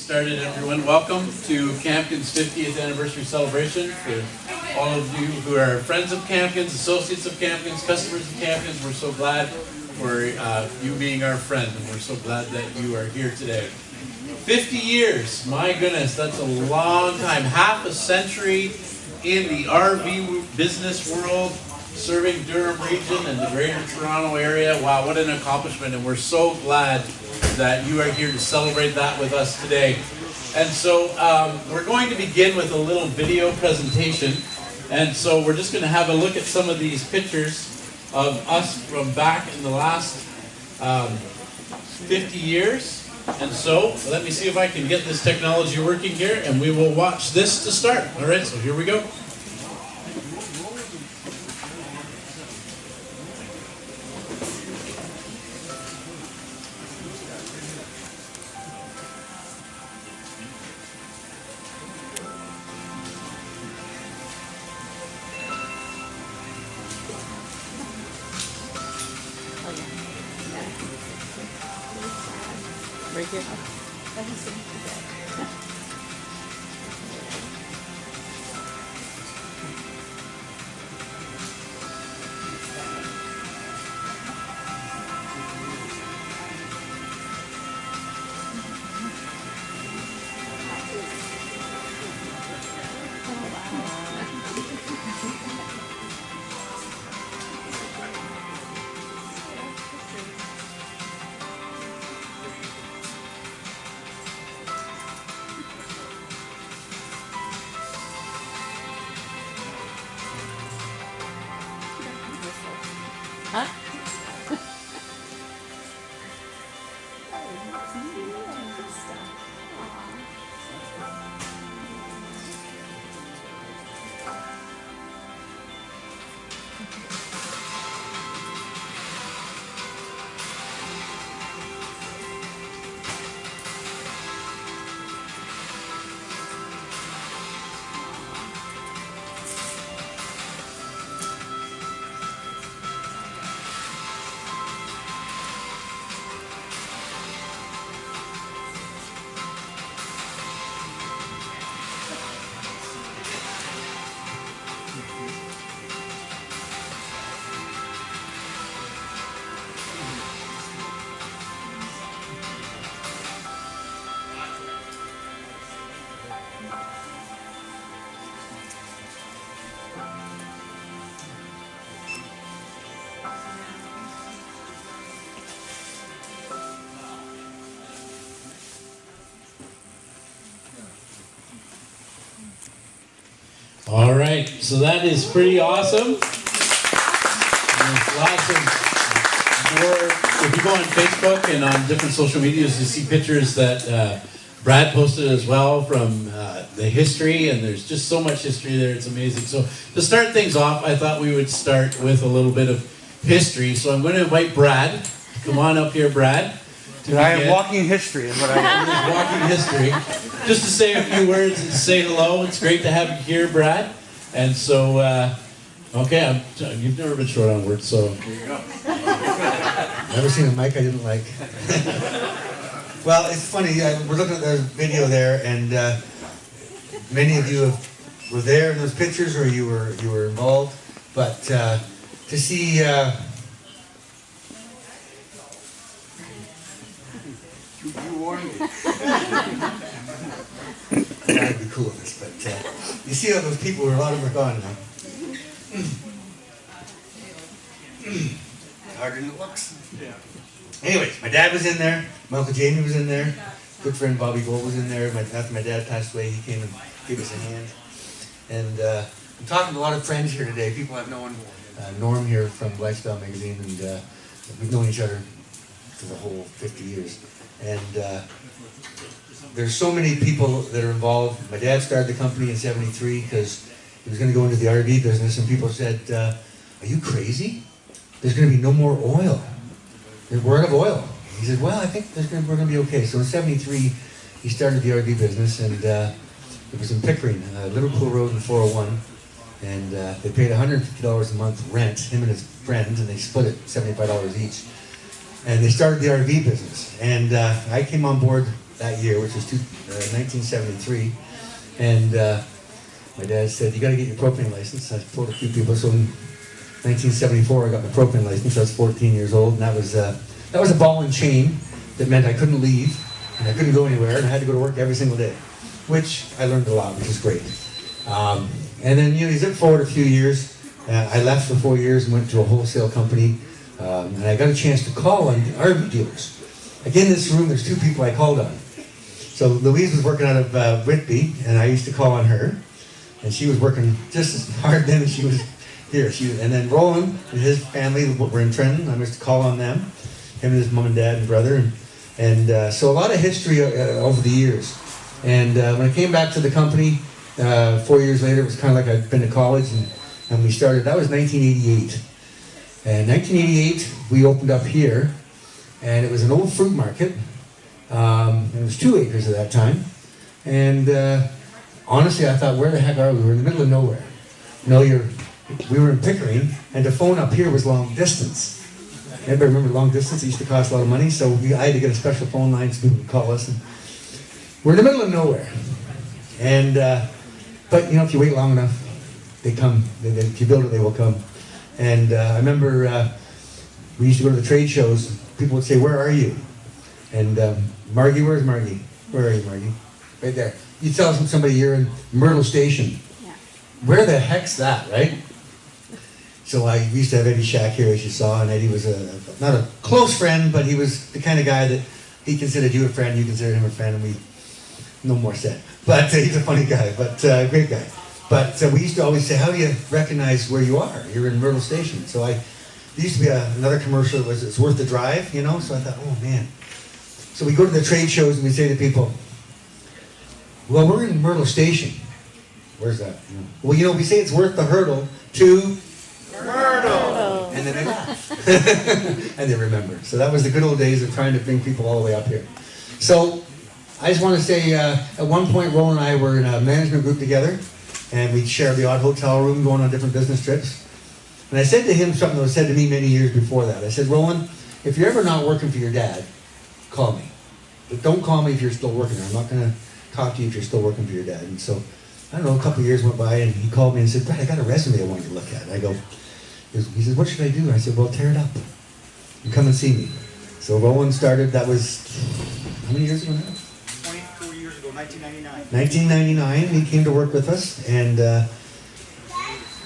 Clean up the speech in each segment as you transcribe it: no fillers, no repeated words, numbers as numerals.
started, everyone. Welcome to Campkin's 50th anniversary celebration. For all of you who are friends of Campkin's, associates of Campkin's, customers of Campkin's, we're so glad for you being our friend, and we're so glad that you are here today. 50 years, my goodness, that's a long time. Half a century in the RV business world, serving Durham region and the Greater Toronto area. Wow, what an accomplishment, and we're so glad that you are here to celebrate that with us today. And so we're going to begin with a little video presentation, and so we're just going to have a look at some of these pictures of us from back in the last 50 years. And so let me see if I can get this technology working here, and we will watch this to start. All right, so here we go. Right here. Huh? All right, so that is pretty awesome. There's lots of more. If you go on Facebook and on different social medias, you see pictures that Brad posted as well from the history, and there's just so much history there, it's amazing. So to start things off, I thought we would start with a little bit of history. So I'm going to invite Brad. Come on up here, Brad. I am walking history is what I am. Walking history. Just to say a few words and say hello. It's great to have you here, Brad. And so, okay, you've never been short on words, so. There you go. Never seen a mic I didn't like. Well, it's funny. We're looking at the video there, and many of you were there in those pictures, or you were involved. But to see. You warned me. That'd be cool with this, but you see all those people, a lot of them are gone now. Harder than it looks. Yeah. Anyways, my dad was in there, my Uncle Jamie was in there, good friend Bobby Gold was in there. After my dad passed away, he came and gave us a hand. And I'm talking to a lot of friends here today, people I've known. Norm here from Lifestyle Magazine, and we've known each other for the whole 50 years. And there's so many people that are involved. My dad started the company in '73 because he was going to go into the RV business, and people said, are you crazy? There's going to be no more oil. We're out of oil. He said, well, I think we're going to be okay. So in '73, he started the RV business, and it was in Pickering, Liverpool Road and 401. And they paid $150 a month rent, him and his friends, and they split it $75 each. And they started the RV business. And I came on board that year, which was 1973. And my dad said, you got to get your propane license. I told a few people. So in 1974, I got my propane license. I was 14 years old, and that was a ball and chain that meant I couldn't leave, and I couldn't go anywhere, and I had to go to work every single day, which I learned a lot, which is great. And then, you zip forward a few years. I left for 4 years and went to a wholesale company, and I got a chance to call on RV dealers. Like in this room, there's two people I called on. So Louise was working out of Whitby, and I used to call on her, and she was working just as hard then as she was here. And then Roland and his family were in Trenton. I used to call on them, him and his mom and dad and brother, and so a lot of history over the years. And when I came back to the company 4 years later, it was kind of like I'd been to college, and we started. That was 1988. And 1988, we opened up here, and it was an old fruit market. And it was 2 acres at that time. And honestly, I thought, where the heck are we? We're in the middle of nowhere. We were in Pickering, and to phone up here was long distance. Everybody remember long distance? It used to cost a lot of money, so I had to get a special phone line so people would call us. And we're in the middle of nowhere. And but if you wait long enough, they come. If you build it, they will come. And I remember we used to go to the trade shows. People would say, "Where are you?" And Margie, where's Margie? Where are you, Margie? Right there. You tell somebody you're in Myrtle Station. Yeah. Where the heck's that, right? So we used to have Eddie Shack here, as you saw, and Eddie was not a close friend, but he was the kind of guy that he considered you a friend, you considered him a friend, and no more said. But he's a funny guy, but great guy. But we used to always say, how do you recognize where you are? You're in Myrtle Station. So there used to be another commercial that was, it's worth the drive, so I thought, oh man. So we go to the trade shows and we say to people, well, we're in Myrtle Station. Where's that? Well, we say it's worth the hurdle to Myrtle. And then they laugh. And they remember. So that was the good old days of trying to bring people all the way up here. So I just want to say, at one point, Roland and I were in a management group together, and we'd share the odd hotel room going on different business trips. And I said to him something that was said to me many years before that. I said, Roland, if you're ever not working for your dad, call me. But don't call me if you're still working there. I'm not going to talk to you if you're still working for your dad. And so, I don't know, a couple of years went by, and he called me and said, Brad, I got a resume I want you to look at. And I go, he says, what should I do? And I said, well, tear it up and come and see me. So Roland started, that was, how many years ago now? 24 years ago, 1999. 1999, he came to work with us, and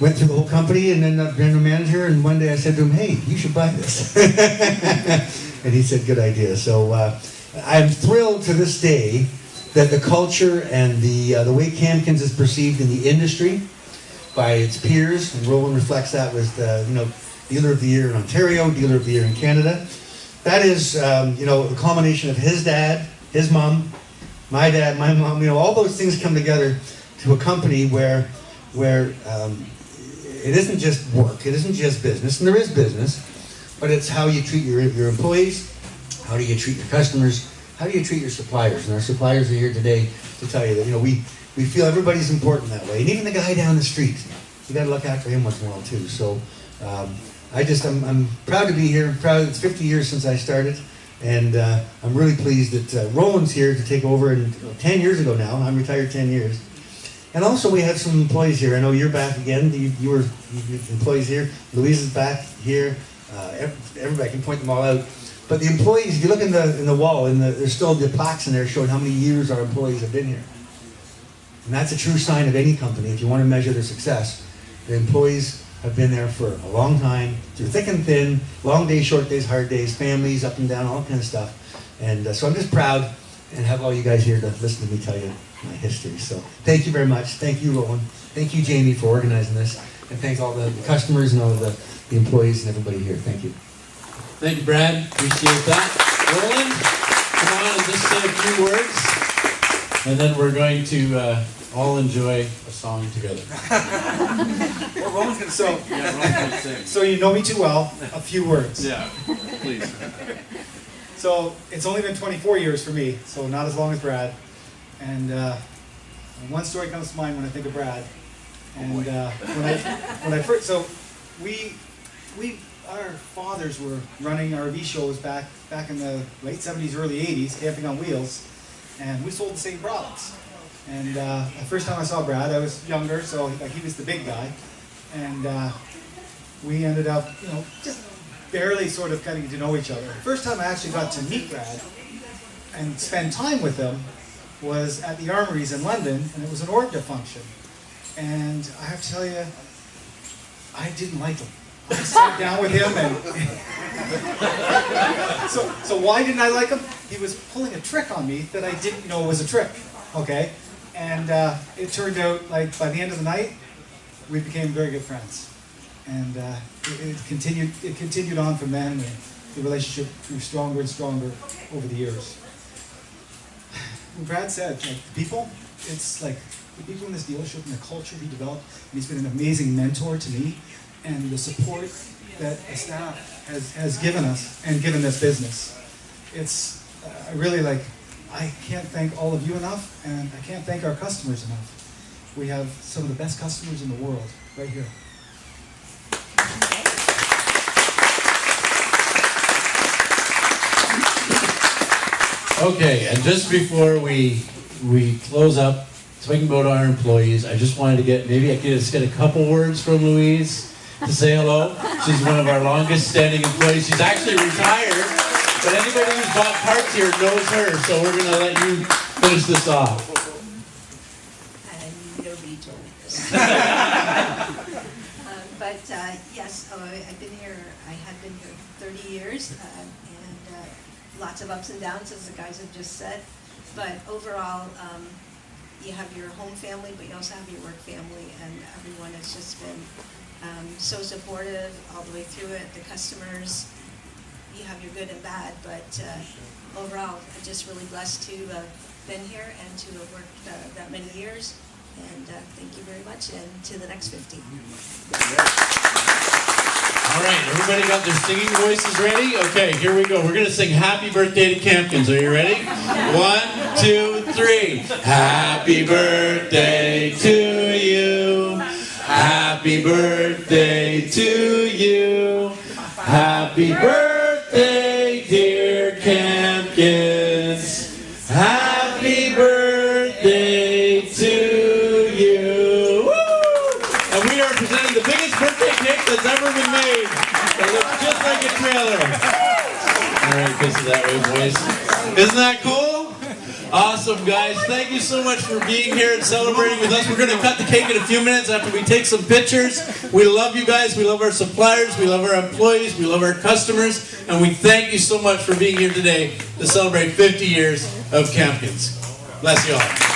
went through the whole company, and then general manager, and one day I said to him, hey, you should buy this. And he said, good idea. So I'm thrilled to this day that the culture and the way Campkins is perceived in the industry by its peers, and Roland reflects that with Dealer of the Year in Ontario, Dealer of the Year in Canada. That is a culmination of his dad, his mom, my dad, my mom. All those things come together to a company where it isn't just work, it isn't just business, and there is business, but it's how you treat your employees, how do you treat your customers, how do you treat your suppliers. And our suppliers are here today to tell you that we feel everybody's important that way, and even the guy down the street, you got to look after him once in a while too. So I'm proud to be here. It's 50 years since I started, and I'm really pleased that Roland's here to take over. And 10 years ago now, I'm retired 10 years. And also we have some employees here. I know you're back again. You were employees here. Louise is back here. Everybody can point them all out. But the employees, if you look in the wall, there's still the plaques in there showing how many years our employees have been here. And that's a true sign of any company. If you want to measure their success, the employees have been there for a long time, through thick and thin, long days, short days, hard days, families, up and down, all kind of stuff. And so I'm just proud and have all you guys here to listen to me tell you my history. So thank you very much. Thank you, Roland. Thank you, Jamie, for organizing this. And thank all the customers and all the employees and everybody here. Thank you. Thank you, Brad. Appreciate that. Roland, come on and just say a few words, and then we're going to all enjoy a song together. Well, Roland's going to sing. Yeah, Roland's going to sing. So you know me too well, a few words. Yeah, please. So it's only been 24 years for me, so not as long as Brad. And one story comes to mind when I think of Brad. And when I first, so our fathers were running RV shows back in the late 70s, early 80s, Camping on Wheels. and we sold the same products. And the first time I saw Brad, I was younger, so like, he was the big guy. And we ended up, just barely sort of getting to know each other. The first time I actually got to meet Brad and spend time with him was at the Armories in London, and it was an ORGDA function. And I have to tell you, I didn't like him. I sat down with him, and so why didn't I like him? He was pulling a trick on me that I didn't know was a trick. Okay, and it turned out like by the end of the night, we became very good friends, and it continued on from then, and the relationship grew stronger and stronger over the years. Brad said, like, it's like the people in this dealership and the culture he developed, and he's been an amazing mentor to me, and the support that the staff has given us and given this business. It's, I really I can't thank all of you enough, and I can't thank our customers enough. We have some of the best customers in the world right here. Okay, and just before we close up speaking about our employees, I just wanted to maybe I could just get a couple words from Louise to say hello. She's one of our longest standing employees. She's actually retired, but anybody who's bought parts here knows her, so we're going to let you finish this off. Nobody told me this. But yes, I've been here, I have been here 30 years, and lots of ups and downs, as the guys have just said. But overall, you have your home family, but you also have your work family, and everyone has just been so supportive all the way through it. The customers, you have your good and bad, but overall, I'm just really blessed to have been here and to have worked that many years. And thank you very much, and to the next 50. All right, everybody got their singing voices ready? Okay, here we go. We're going to sing Happy Birthday to Campkins. Are you ready? 1, 2, 3. Happy birthday to you. Happy birthday to you. Happy birthday, dear Campkins. Happy birthday to you. Woo! And we are presenting the biggest birthday cake that's ever been made. It looks just like a trailer. All right, this is that way, boys. Isn't that cool? Awesome, guys. Thank you so much for being here and celebrating with us. We're going to cut the cake in a few minutes after we take some pictures. We love you guys. We love our suppliers. We love our employees. We love our customers. And we thank you so much for being here today to celebrate 50 years of Campkins. Bless you all.